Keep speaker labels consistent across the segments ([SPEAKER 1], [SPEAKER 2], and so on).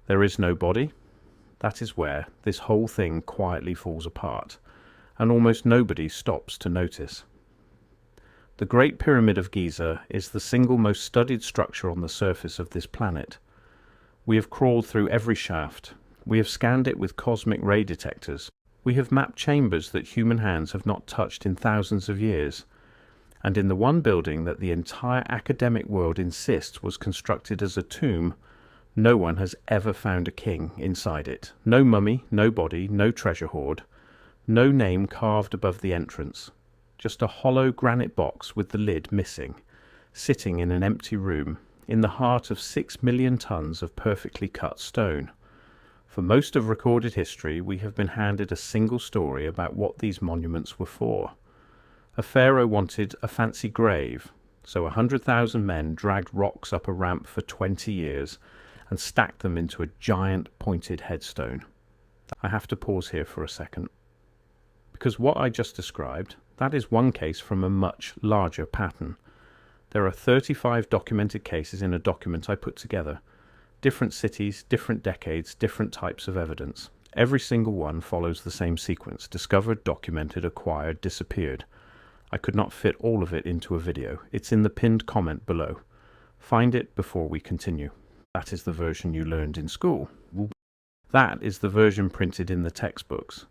[SPEAKER 1] There is no body. That is where this whole thing quietly falls apart, and almost nobody stops to notice. The Great Pyramid of Giza is the single most studied structure on the surface of this planet. We have crawled through every shaft. We have scanned it with cosmic ray detectors. We have mapped chambers that human hands have not touched in thousands of years. And in the one building that the entire academic world insists was constructed as a tomb, no one has ever found a king inside it. No mummy, no body, no treasure hoard, no name carved above the entrance. Just a hollow granite box with the lid missing, sitting in an empty room, in the heart of 6 million tons of perfectly cut stone. For most of recorded history, we have been handed a single story about what these monuments were for. A pharaoh wanted a fancy grave, so 100,000 men dragged rocks up a ramp for 20 years and stacked them into a giant pointed headstone. I have to pause here for a second, because what I just described, that is one case from a much larger pattern. There are 35 documented cases in a document I put together. Different cities, different decades, different types of evidence. Every single one follows the same sequence: discovered, documented, acquired, disappeared. I could not fit all of it into a video. It's in the pinned comment below. Find it before we continue. That is the version you learned in school. That is the version printed in the textbooks.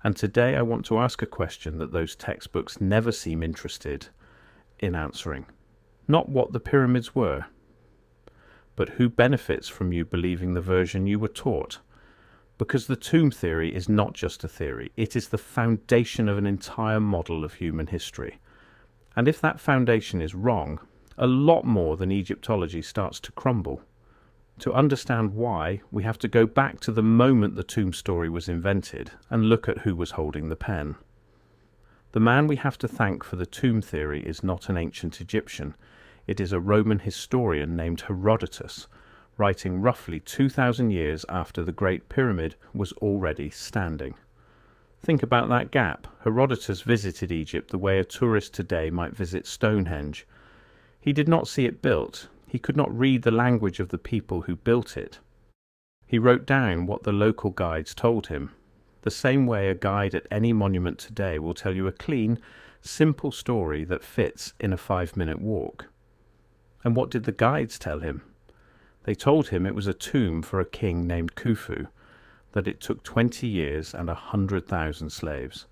[SPEAKER 1] And today I want to ask a question that those textbooks never seem interested in answering. Not what the pyramids were, but who benefits from you believing the version you were taught. Because the tomb theory is not just a theory, it is the foundation of an entire model of human history. And if that foundation is wrong, a lot more than Egyptology starts to crumble. To understand why, we have to go back to the moment the tomb story was invented and look at who was holding the pen. The man we have to thank for the tomb theory is not an ancient Egyptian. It is a Roman historian named Herodotus, writing roughly 2,000 years after the Great Pyramid was already standing. Think about that gap. Herodotus visited Egypt the way a tourist today might visit Stonehenge. He did not see it built. He could not read the language of the people who built it. He wrote down what the local guides told him, the same way a guide at any monument today will tell you a clean, simple story that fits in a 5-minute walk. And what did the guides tell him? They told him it was a tomb for a king named Khufu, that it took 20 years and 100,000 slaves.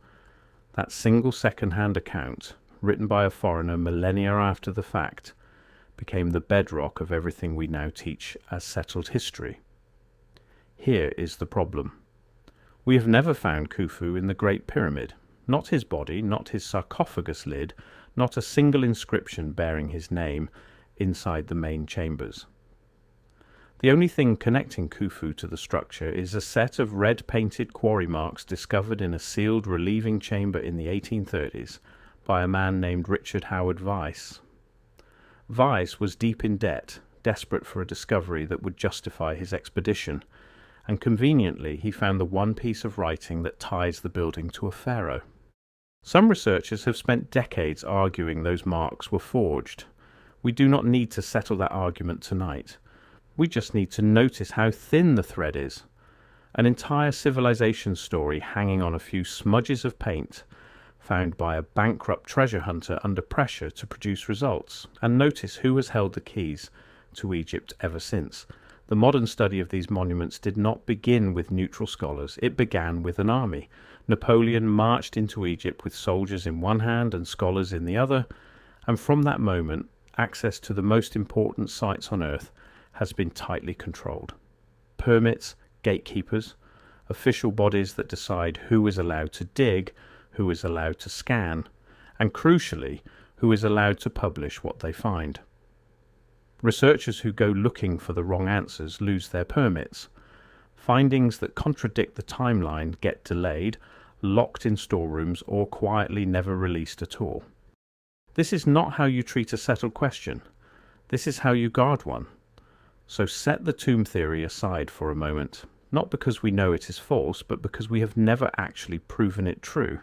[SPEAKER 1] That single second-hand account, written by a foreigner millennia after the fact, became the bedrock of everything we now teach as settled history. Here is the problem. We have never found Khufu in the Great Pyramid. Not his body, not his sarcophagus lid, not a single inscription bearing his name inside the main chambers. The only thing connecting Khufu to the structure is a set of red-painted quarry marks discovered in a sealed relieving chamber in the 1830s by a man named Richard Howard Weiss. Weiss was deep in debt, desperate for a discovery that would justify his expedition, and conveniently he found the one piece of writing that ties the building to a pharaoh. Some researchers have spent decades arguing those marks were forged. We do not need to settle that argument tonight. We just need to notice how thin the thread is. An entire civilization story hanging on a few smudges of paint, found by a bankrupt treasure hunter under pressure to produce results. And notice who has held the keys to Egypt ever since. The modern study of these monuments did not begin with neutral scholars. It began with an army. Napoleon marched into Egypt with soldiers in one hand and scholars in the other, and from that moment, access to the most important sites on earth has been tightly controlled. Permits, gatekeepers, official bodies that decide who is allowed to dig, who is allowed to scan, and crucially, who is allowed to publish what they find. Researchers who go looking for the wrong answers lose their permits. Findings that contradict the timeline get delayed, locked in storerooms, or quietly never released at all. This is not how you treat a settled question. This is how you guard one. So set the tomb theory aside for a moment, not because we know it is false, but because we have never actually proven it true.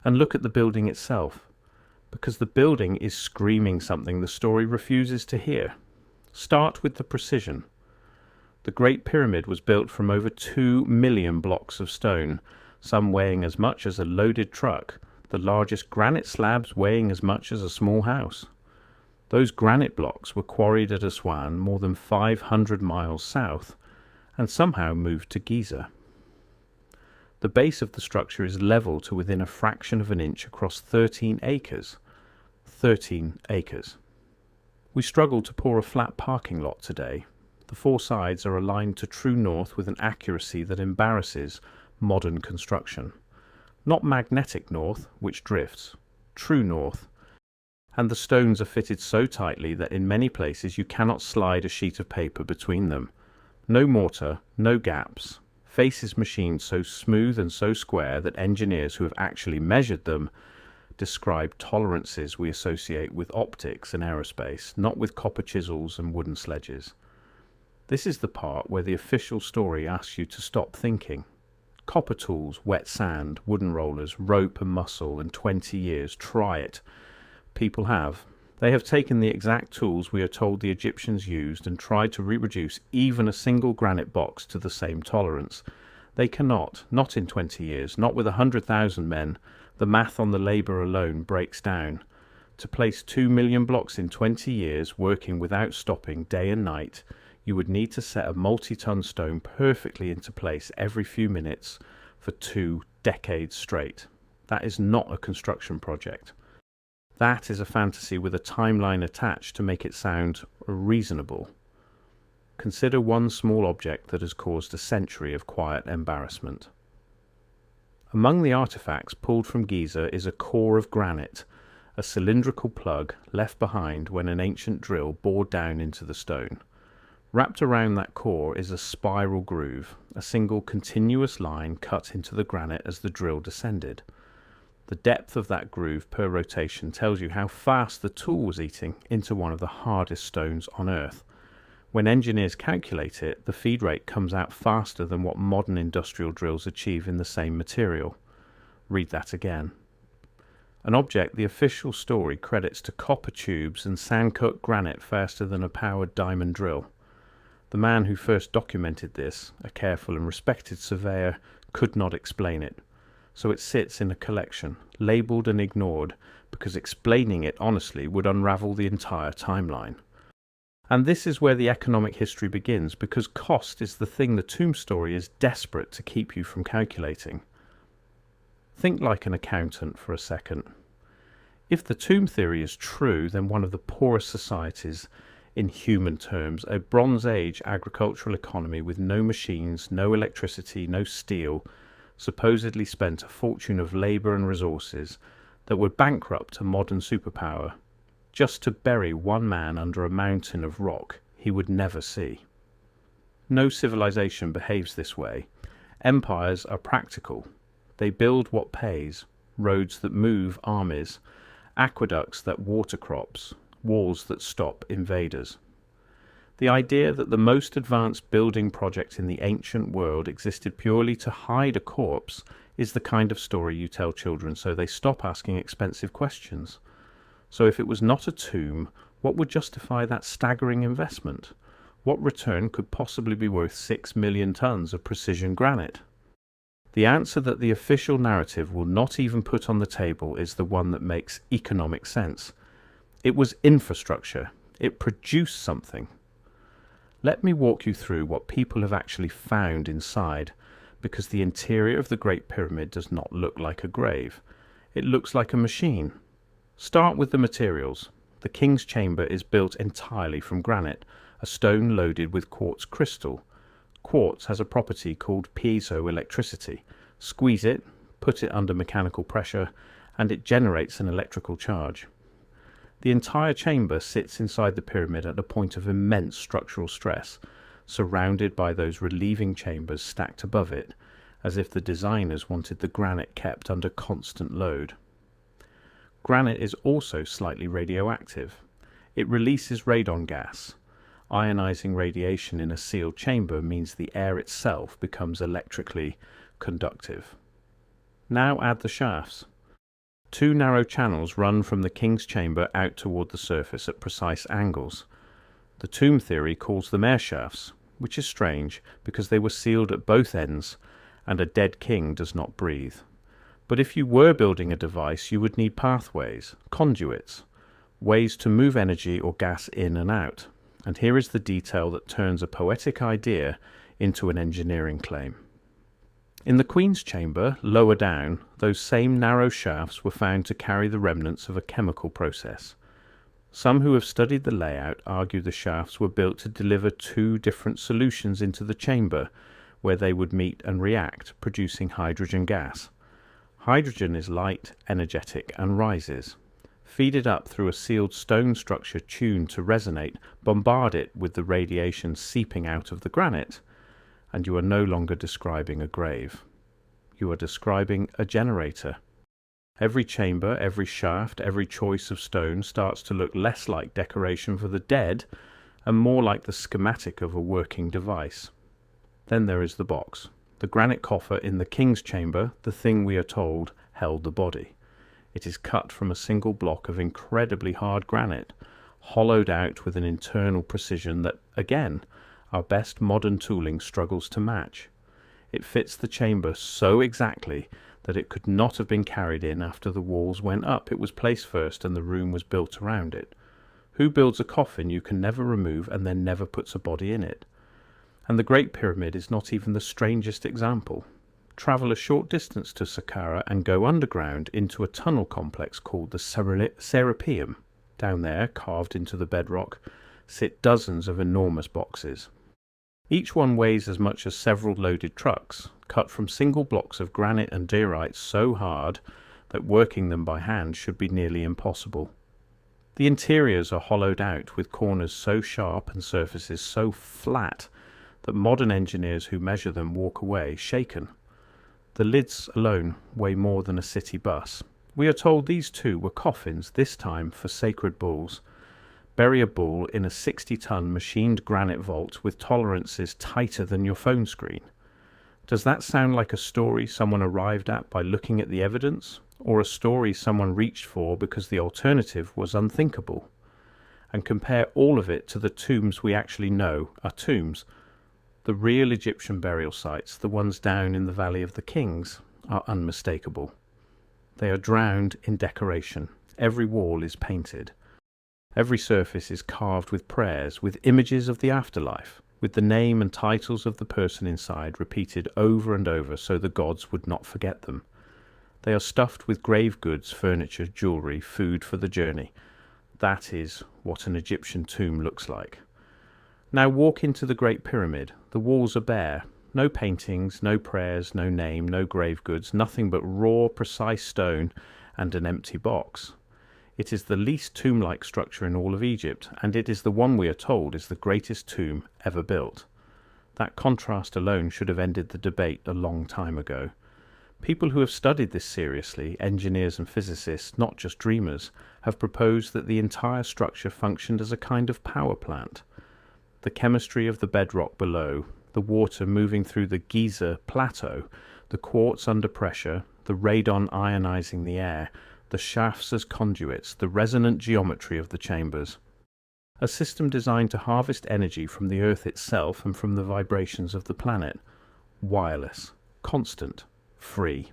[SPEAKER 1] And look at the building itself, because the building is screaming something the story refuses to hear. Start with the precision. The Great Pyramid was built from over 2 million blocks of stone, some weighing as much as a loaded truck, the largest granite slabs weighing as much as a small house. Those granite blocks were quarried at Aswan, more than 500 miles south, and somehow moved to Giza. The base of the structure is level to within a fraction of an inch across 13 acres. 13 acres. We struggled to pour a flat parking lot today. The four sides are aligned to true north with an accuracy that embarrasses modern construction. Not magnetic north, which drifts, true north. And the stones are fitted so tightly that in many places you cannot slide a sheet of paper between them. No mortar, no gaps. Faces machined so smooth and so square that engineers who have actually measured them describe tolerances we associate with optics and aerospace, not with copper chisels and wooden sledges. This is the part where the official story asks you to stop thinking. Copper tools, wet sand, wooden rollers, rope and muscle, and 20 years. Try it. People have. They have taken the exact tools we are told the Egyptians used and tried to reproduce even a single granite box to the same tolerance. They cannot, not in 20 years, not with 100,000 men. The math on the labour alone breaks down. To place 2 million blocks in 20 years, working without stopping day and night, you would need to set a multi-ton stone perfectly into place every few minutes for 2 decades straight. That is not a construction project. That is a fantasy with a timeline attached to make it sound reasonable. Consider one small object that has caused a century of quiet embarrassment. Among the artifacts pulled from Giza is a core of granite, a cylindrical plug left behind when an ancient drill bored down into the stone. Wrapped around that core is a spiral groove, a single continuous line cut into the granite as the drill descended. The depth of that groove per rotation tells you how fast the tool was eating into one of the hardest stones on Earth. When engineers calculate it, the feed rate comes out faster than what modern industrial drills achieve in the same material. Read that again. An object the official story credits to copper tubes and sand-cut granite faster than a powered diamond drill. The man who first documented this, a careful and respected surveyor, could not explain it. So it sits in a collection, labelled and ignored, because explaining it honestly would unravel the entire timeline. And this is where the economic history begins, because cost is the thing the tomb story is desperate to keep you from calculating. Think like an accountant for a second. If the tomb theory is true, then one of the poorest societies, in human terms, a Bronze Age agricultural economy with no machines, no electricity, no steel, supposedly spent a fortune of labour and resources that would bankrupt a modern superpower just to bury one man under a mountain of rock he would never see. No civilization behaves this way. Empires are practical. They build what pays, roads that move armies, aqueducts that water crops, walls that stop invaders. The idea that the most advanced building project in the ancient world existed purely to hide a corpse is the kind of story you tell children so they stop asking expensive questions. So if it was not a tomb, what would justify that staggering investment? What return could possibly be worth 6 million tons of precision granite? The answer that the official narrative will not even put on the table is the one that makes economic sense. It was infrastructure. It produced something. Let me walk you through what people have actually found inside, because the interior of the Great Pyramid does not look like a grave. It looks like a machine. Start with the materials. The King's Chamber is built entirely from granite, a stone loaded with quartz crystal. Quartz has a property called piezoelectricity. Squeeze it, put it under mechanical pressure, and it generates an electrical charge. The entire chamber sits inside the pyramid at a point of immense structural stress, surrounded by those relieving chambers stacked above it, as if the designers wanted the granite kept under constant load. Granite is also slightly radioactive. It releases radon gas. Ionizing radiation in a sealed chamber means the air itself becomes electrically conductive. Now add the shafts. 2 narrow channels run from the King's Chamber out toward the surface at precise angles. The tomb theory calls them air shafts. which is strange because they were sealed at both ends, and a dead king does not breathe. But if you were building a device, you would need pathways, conduits, ways to move energy or gas in and out. And here is the detail that turns a poetic idea into an engineering claim. In the Queen's chamber, lower down, those same narrow shafts were found to carry the remnants of a chemical process. Some who have studied the layout argue the shafts were built to deliver two different solutions into the chamber, where they would meet and react, producing hydrogen gas. Hydrogen is light, energetic, and rises. Feed it up through a sealed stone structure tuned to resonate, bombard it with the radiation seeping out of the granite, and you are no longer describing a grave. You are describing a generator. Every chamber, every shaft, every choice of stone starts to look less like decoration for the dead and more like the schematic of a working device. Then there is the box. The granite coffer in the king's chamber, the thing we are told held the body. It is cut from a single block of incredibly hard granite, hollowed out with an internal precision that, again, our best modern tooling struggles to match. It fits the chamber so exactly that it could not have been carried in after the walls went up. It was placed first and the room was built around it. Who builds a coffin you can never remove and then never puts a body in it? And the Great Pyramid is not even the strangest example. Travel a short distance to Saqqara and go underground into a tunnel complex called the Serapeum. Down there, carved into the bedrock, sit dozens of enormous boxes. Each one weighs as much as several loaded trucks, cut from single blocks of granite and diorite so hard that working them by hand should be nearly impossible. The interiors are hollowed out with corners so sharp and surfaces so flat that modern engineers who measure them walk away shaken. The lids alone weigh more than a city bus. We are told these too were coffins, this time for sacred bulls. Bury a bull in a 60-ton machined granite vault with tolerances tighter than your phone screen. Does that sound like a story someone arrived at by looking at the evidence, or a story someone reached for because the alternative was unthinkable? And compare all of it to the tombs we actually know are tombs. The real Egyptian burial sites, the ones down in the Valley of the Kings, are unmistakable. They are drowned in decoration. Every wall is painted. Every surface is carved with prayers, with images of the afterlife, with the name and titles of the person inside repeated over and over so the gods would not forget them. They are stuffed with grave goods, furniture, jewellery, food for the journey. That is what an Egyptian tomb looks like. Now walk into the Great Pyramid. The walls are bare. No paintings, no prayers, no name, no grave goods, nothing but raw, precise stone and an empty box. It is the least tomb-like structure in all of Egypt, and it is the one we are told is the greatest tomb ever built. That contrast alone should have ended the debate a long time ago. People who have studied this seriously, engineers and physicists, not just dreamers, have proposed that the entire structure functioned as a kind of power plant. The chemistry of the bedrock below, the water moving through the Giza plateau, the quartz under pressure, the radon ionizing the air, the shafts as conduits, the resonant geometry of the chambers. A system designed to harvest energy from the Earth itself and from the vibrations of the planet. Wireless, constant, free.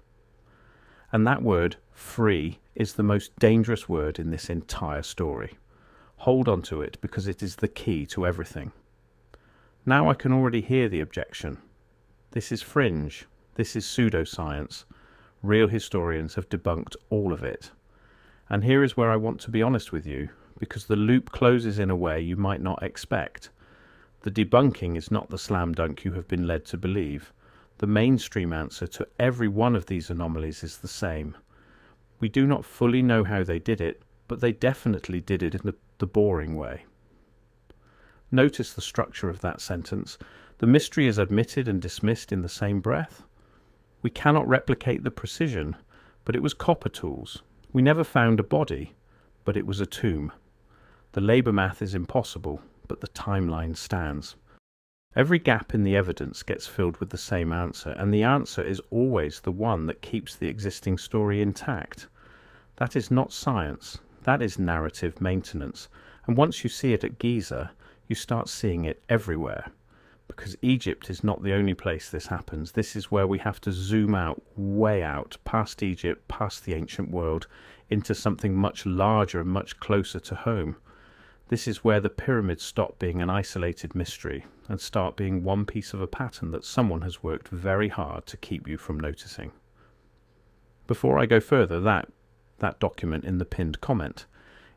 [SPEAKER 1] And that word, free, is the most dangerous word in this entire story. Hold on to it because it is the key to everything. Now I can already hear the objection. This is fringe. This is pseudoscience. Real historians have debunked all of it. And here is where I want to be honest with you, because the loop closes in a way you might not expect. The debunking is not the slam dunk you have been led to believe. The mainstream answer to every one of these anomalies is the same. We do not fully know how they did it, but they definitely did it in the boring way. Notice the structure of that sentence. The mystery is admitted and dismissed in the same breath. We cannot replicate the precision, but it was copper tools. We never found a body, but it was a tomb. The labour math is impossible, but the timeline stands. Every gap in the evidence gets filled with the same answer, and the answer is always the one that keeps the existing story intact. That is not science, that is narrative maintenance, and once you see it at Giza, you start seeing it everywhere. because Egypt is not the only place this happens. This is where we have to zoom out, way out, past Egypt, past the ancient world, into something much larger and much closer to home. This is where the pyramids stop being an isolated mystery and start being one piece of a pattern that someone has worked very hard to keep you from noticing. Before I go further, that document in the pinned comment.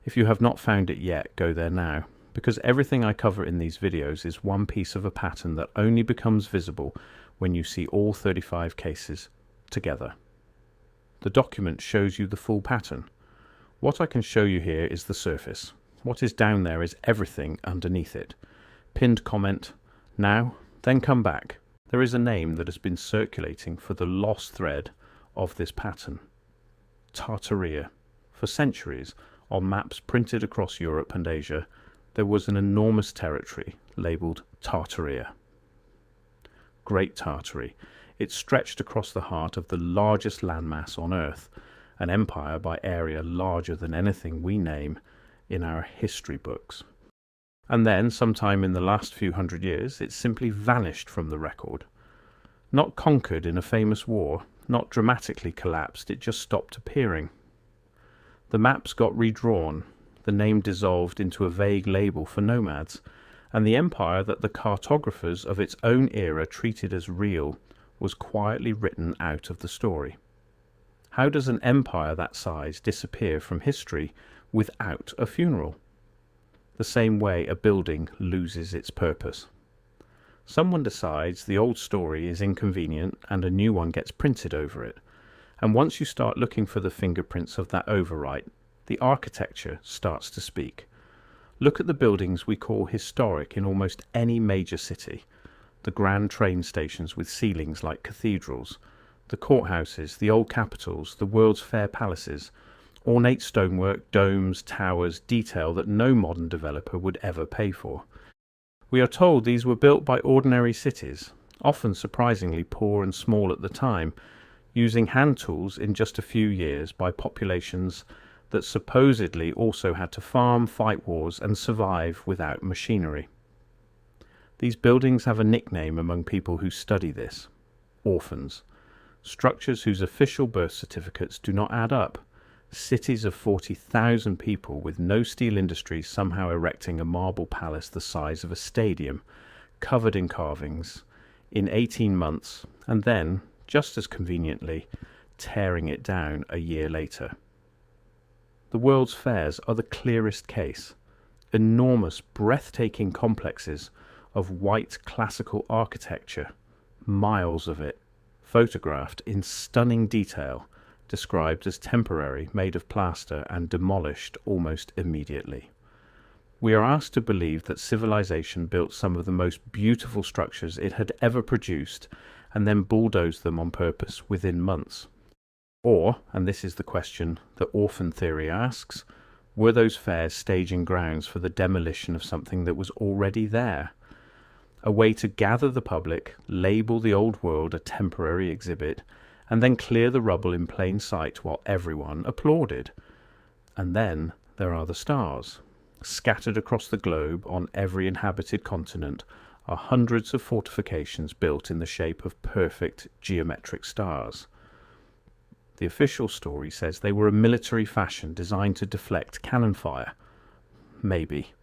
[SPEAKER 1] If you have not found it yet, go there now, because everything I cover in these videos is one piece of a pattern that only becomes visible when you see all 35 cases together. The document shows you the full pattern. What I can show you here is the surface. What is down there is everything underneath it. Pinned comment, now, then come back. There is a name that has been circulating for the lost thread of this pattern. Tartaria. For centuries, on maps printed across Europe and Asia, there was an enormous territory labelled Tartaria. Great Tartary. It stretched across the heart of the largest landmass on Earth, an empire by area larger than anything we name in our history books. And then, sometime in the last few hundred years, it simply vanished from the record. Not conquered in a famous war, not dramatically collapsed, it just stopped appearing. The maps got redrawn, the name dissolved into a vague label for nomads, and the empire that the cartographers of its own era treated as real was quietly written out of the story. How does an empire that size disappear from history without a funeral? The same way a building loses its purpose. Someone decides the old story is inconvenient and a new one gets printed over it. And once you start looking for the fingerprints of that overwrite, the architecture starts to speak. Look at the buildings we call historic in almost any major city. The grand train stations with ceilings like cathedrals, the courthouses, the old capitals, the World's Fair palaces, ornate stonework, domes, towers, detail that no modern developer would ever pay for. We are told these were built by ordinary cities, often surprisingly poor and small at the time, using hand tools in just a few years by populations that supposedly also had to farm, fight wars, and survive without machinery. These buildings have a nickname among people who study this: orphans. Structures whose official birth certificates do not add up. Cities of 40,000 people with no steel industries somehow erecting a marble palace the size of a stadium, covered in carvings, in 18 months, and then, just as conveniently, tearing it down a year later. The World's Fairs are the clearest case. Enormous, breathtaking complexes of white classical architecture, miles of it, photographed in stunning detail, described as temporary, made of plaster, and demolished almost immediately. We are asked to believe that civilization built some of the most beautiful structures it had ever produced and then bulldozed them on purpose within months. Or, and this is the question the orphan theory asks, were those fairs staging grounds for the demolition of something that was already there? A way to gather the public, label the old world a temporary exhibit, and then clear the rubble in plain sight while everyone applauded. And then there are the stars. Scattered across the globe on every inhabited continent are hundreds of fortifications built in the shape of perfect geometric stars. The official story says they were a military fashion designed to deflect cannon fire. Maybe.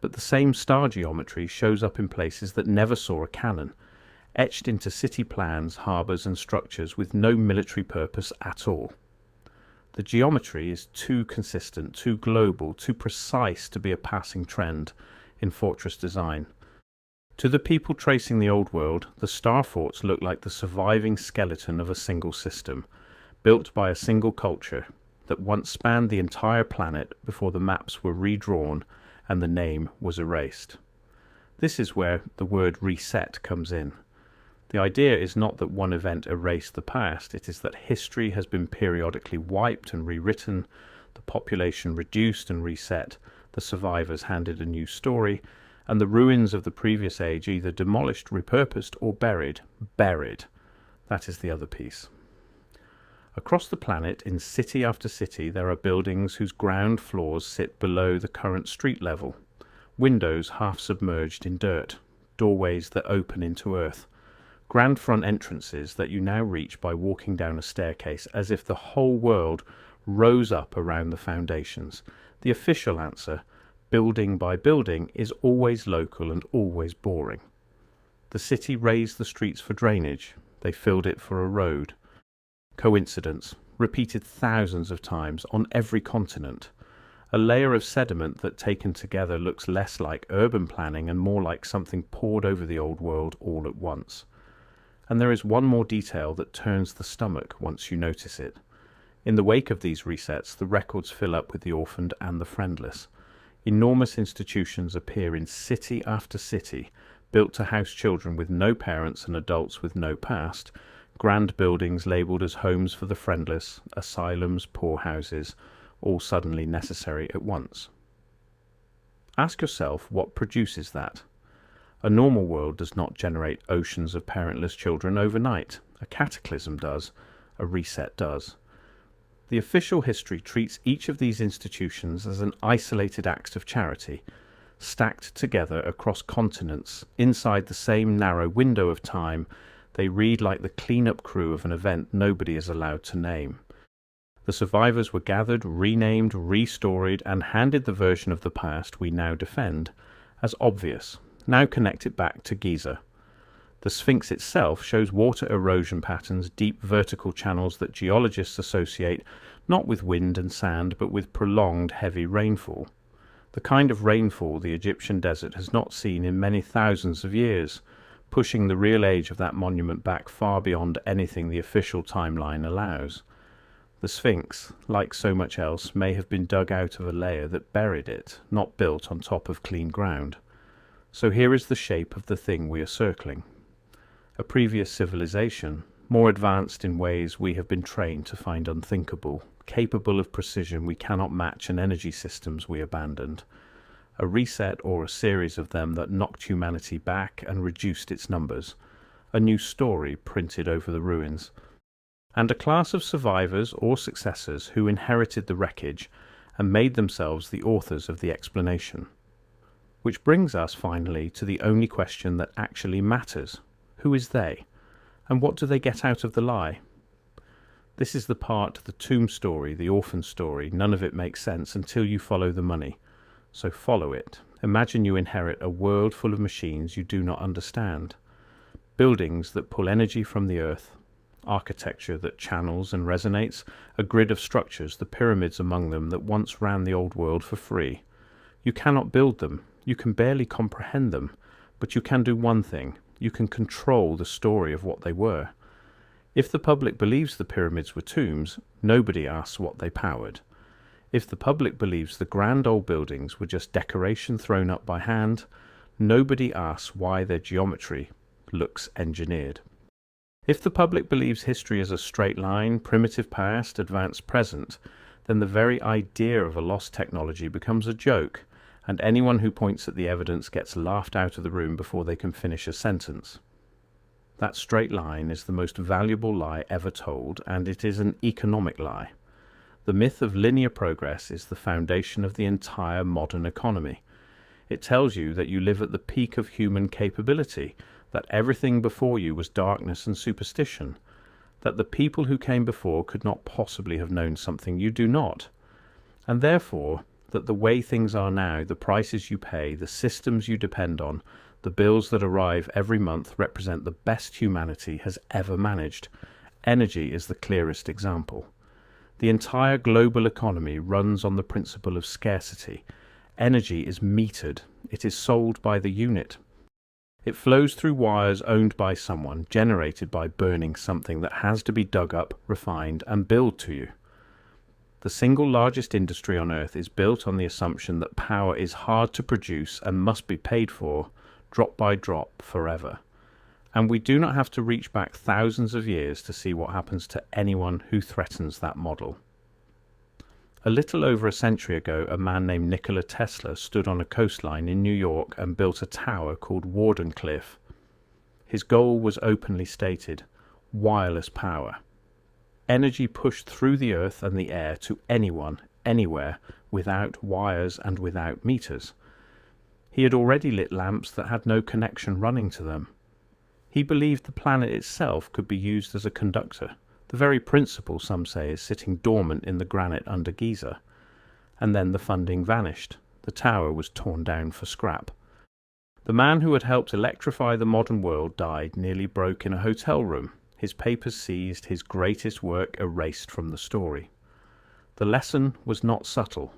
[SPEAKER 1] But the same star geometry shows up in places that never saw a cannon, etched into city plans, harbours and structures with no military purpose at all. The geometry is too consistent, too global, too precise to be a passing trend in fortress design. To the people tracing the old world, the star forts look like the surviving skeleton of a single system, built by a single culture that once spanned the entire planet before the maps were redrawn and the name was erased. This is where the word reset comes in. The idea is not that one event erased the past, it is that history has been periodically wiped and rewritten, the population reduced and reset, the survivors handed a new story, and the ruins of the previous age either demolished, repurposed, or buried. Buried. That is the other piece. Across the planet, in city after city, there are buildings whose ground floors sit below the current street level, windows half submerged in dirt, doorways that open into Earth, grand front entrances that you now reach by walking down a staircase as if the whole world rose up around the foundations. The official answer, building by building, is always local and always boring. The city raised the streets for drainage. They filled it for a road. Coincidence, repeated thousands of times on every continent. A layer of sediment that taken together looks less like urban planning and more like something poured over the old world all at once. And there is one more detail that turns the stomach once you notice it. In the wake of these resets, the records fill up with the orphaned and the friendless. Enormous institutions appear in city after city, built to house children with no parents and adults with no past, grand buildings labelled as homes for the friendless, asylums, poorhouses, all suddenly necessary at once. Ask yourself what produces that. A normal world does not generate oceans of parentless children overnight. A cataclysm does. A reset does. The official history treats each of these institutions as an isolated act of charity, stacked together across continents, inside the same narrow window of time. They read like the clean-up crew of an event nobody is allowed to name. The survivors were gathered, renamed, restoried, and handed the version of the past we now defend as obvious. Now connect it back to Giza. The Sphinx itself shows water erosion patterns, deep vertical channels that geologists associate not with wind and sand, but with prolonged heavy rainfall. The kind of rainfall the Egyptian desert has not seen in many thousands of years, pushing the real age of that monument back far beyond anything the official timeline allows. The Sphinx, like so much else, may have been dug out of a layer that buried it, not built on top of clean ground. So here is the shape of the thing we are circling. A previous civilization, more advanced in ways we have been trained to find unthinkable, capable of precision we cannot match and energy systems we abandoned. A reset or a series of them that knocked humanity back and reduced its numbers. A new story printed over the ruins. And a class of survivors or successors who inherited the wreckage and made themselves the authors of the explanation. Which brings us finally to the only question that actually matters. Who is they? And what do they get out of the lie? This is the part, the tomb story, the orphan story. None of it makes sense until you follow the money. So follow it. Imagine you inherit a world full of machines you do not understand. Buildings that pull energy from the earth. Architecture that channels and resonates. A grid of structures, the pyramids among them, that once ran the old world for free. You cannot build them. You can barely comprehend them. But you can do one thing. You can control the story of what they were. If the public believes the pyramids were tombs, nobody asks what they powered. If the public believes the grand old buildings were just decoration thrown up by hand, nobody asks why their geometry looks engineered. If the public believes history is a straight line, primitive past, advanced present, then the very idea of a lost technology becomes a joke, and anyone who points at the evidence gets laughed out of the room before they can finish a sentence. That straight line is the most valuable lie ever told, and it is an economic lie. The myth of linear progress is the foundation of the entire modern economy. It tells you that you live at the peak of human capability, that everything before you was darkness and superstition, that the people who came before could not possibly have known something you do not, and therefore that the way things are now, the prices you pay, the systems you depend on, the bills that arrive every month represent the best humanity has ever managed. Energy is the clearest example. The entire global economy runs on the principle of scarcity. Energy is metered. It is sold by the unit. It flows through wires owned by someone, generated by burning something that has to be dug up, refined, and billed to you. The single largest industry on Earth is built on the assumption that power is hard to produce and must be paid for, drop by drop, forever. And we do not have to reach back thousands of years to see what happens to anyone who threatens that model. A little over a century ago, a man named Nikola Tesla stood on a coastline in New York and built a tower called Wardenclyffe. His goal was openly stated: wireless power. Energy pushed through the earth and the air to anyone, anywhere, without wires and without meters. He had already lit lamps that had no connection running to them. He believed the planet itself could be used as a conductor. The very principle, some say, is sitting dormant in the granite under Giza. And then the funding vanished. The tower was torn down for scrap. The man who had helped electrify the modern world died nearly broke in a hotel room, his papers seized, his greatest work erased from the story. The lesson was not subtle.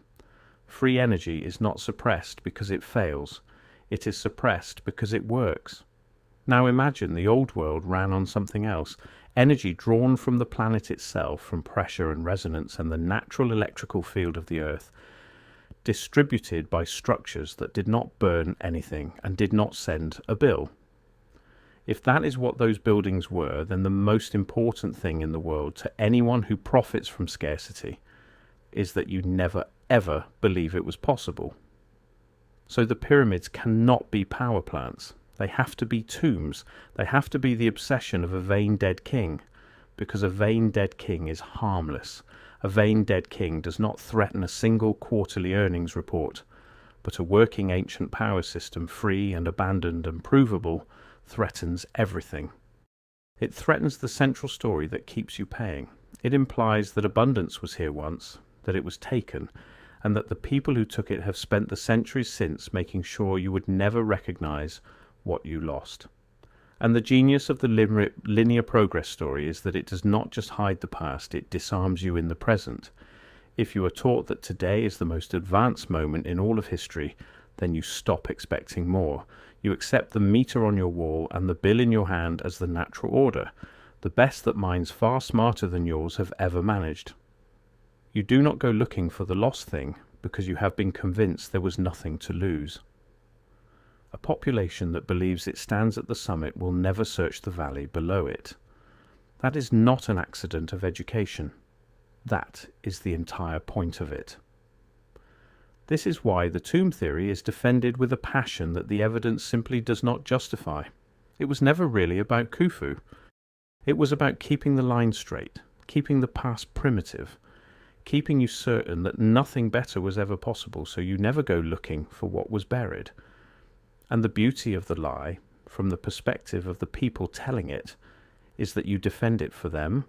[SPEAKER 1] Free energy is not suppressed because it fails. It is suppressed because it works. Now imagine the old world ran on something else. Energy drawn from the planet itself, from pressure and resonance and the natural electrical field of the Earth, distributed by structures that did not burn anything and did not send a bill. If that is what those buildings were, then the most important thing in the world to anyone who profits from scarcity is that you never ever believe it was possible. So the pyramids cannot be power plants. They have to be tombs. They have to be the obsession of a vain dead king, because a vain dead king is harmless. A vain dead king does not threaten a single quarterly earnings report, but a working ancient power system, free and abandoned and provable, threatens everything. It threatens the central story that keeps you paying. It implies that abundance was here once, that it was taken, and that the people who took it have spent the centuries since making sure you would never recognize what you lost. And the genius of the linear progress story is that it does not just hide the past, it disarms you in the present. If you are taught that today is the most advanced moment in all of history, then you stop expecting more. You accept the meter on your wall and the bill in your hand as the natural order, the best that minds far smarter than yours have ever managed. You do not go looking for the lost thing because you have been convinced there was nothing to lose. A population that believes it stands at the summit will never search the valley below it. That is not an accident of education. That is the entire point of it. This is why the tomb theory is defended with a passion that the evidence simply does not justify. It was never really about Khufu. It was about keeping the line straight, keeping the past primitive, keeping you certain that nothing better was ever possible, so you never go looking for what was buried. And the beauty of the lie, from the perspective of the people telling it, is that you defend it for them.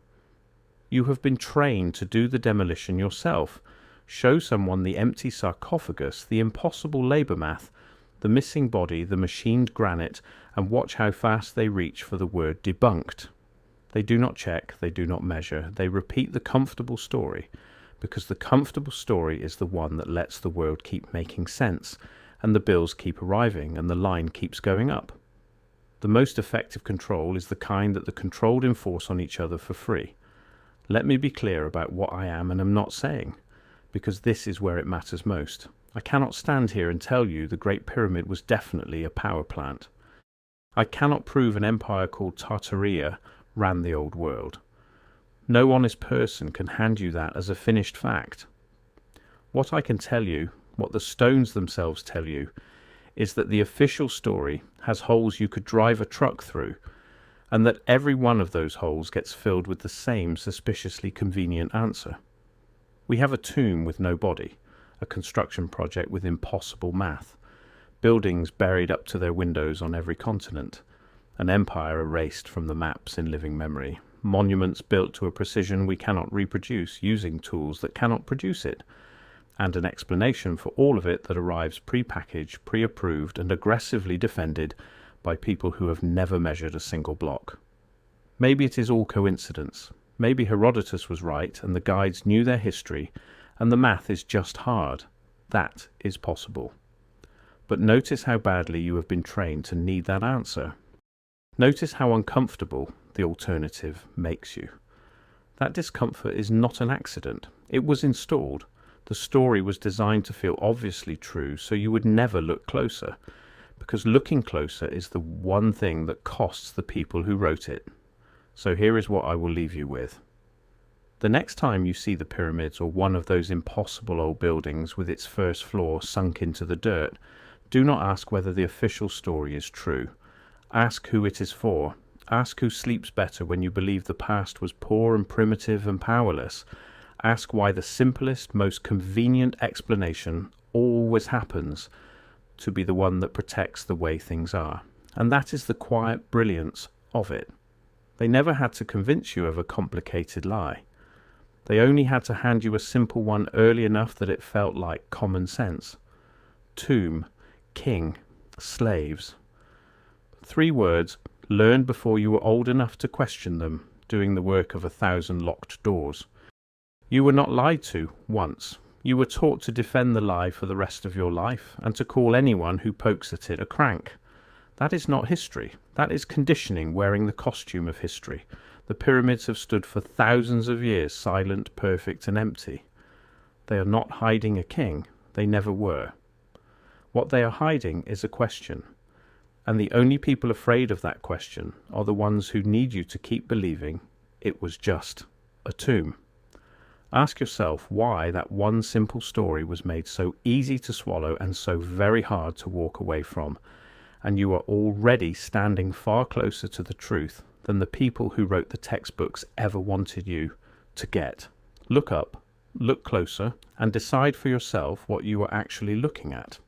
[SPEAKER 1] You have been trained to do the demolition yourself. Show someone the empty sarcophagus, the impossible labour math, the missing body, the machined granite, and watch how fast they reach for the word debunked. They do not check, they do not measure, they repeat the comfortable story, because the comfortable story is the one that lets the world keep making sense, and the bills keep arriving, and the line keeps going up. The most effective control is the kind that the controlled enforce on each other for free. Let me be clear about what I am and am not saying, because this is where it matters most. I cannot stand here and tell you the Great Pyramid was definitely a power plant. I cannot prove an empire called Tartaria ran the old world. No honest person can hand you that as a finished fact. What I can tell you, what the stones themselves tell you, is that the official story has holes you could drive a truck through, and that every one of those holes gets filled with the same suspiciously convenient answer. We have a tomb with no body, a construction project with impossible math, buildings buried up to their windows on every continent, an empire erased from the maps in living memory, monuments built to a precision we cannot reproduce using tools that cannot produce it, and an explanation for all of it that arrives pre-packaged, pre-approved, and aggressively defended by people who have never measured a single block. Maybe it is all coincidence. Maybe Herodotus was right, and the guides knew their history, and the math is just hard. That is possible. But notice how badly you have been trained to need that answer. Notice how uncomfortable the alternative makes you. That discomfort is not an accident. It was installed. The story was designed to feel obviously true, so you would never look closer, because looking closer is the one thing that costs the people who wrote it. So here is what I will leave you with. The next time you see the pyramids or one of those impossible old buildings with its first floor sunk into the dirt, do not ask whether the official story is true. Ask who it is for. Ask who sleeps better when you believe the past was poor and primitive and powerless. Ask why the simplest, most convenient explanation always happens. to be the one that protects the way things are. And that is the quiet brilliance of it. They never had to convince you of a complicated lie. They only had to hand you a simple one early enough that it felt like common sense. Tomb, king, slaves. 3 words learned before you were old enough to question them, doing the work of 1,000 locked doors. You were not lied to once. You were taught to defend the lie for the rest of your life, and to call anyone who pokes at it a crank. That is not history. That is conditioning wearing the costume of history. The pyramids have stood for thousands of years, silent, perfect, and empty. They are not hiding a king. They never were. What they are hiding is a question. And the only people afraid of that question are the ones who need you to keep believing it was just a tomb. Ask yourself why that one simple story was made so easy to swallow and so very hard to walk away from, and you are already standing far closer to the truth than the people who wrote the textbooks ever wanted you to get. Look up, look closer, and decide for yourself what you are actually looking at.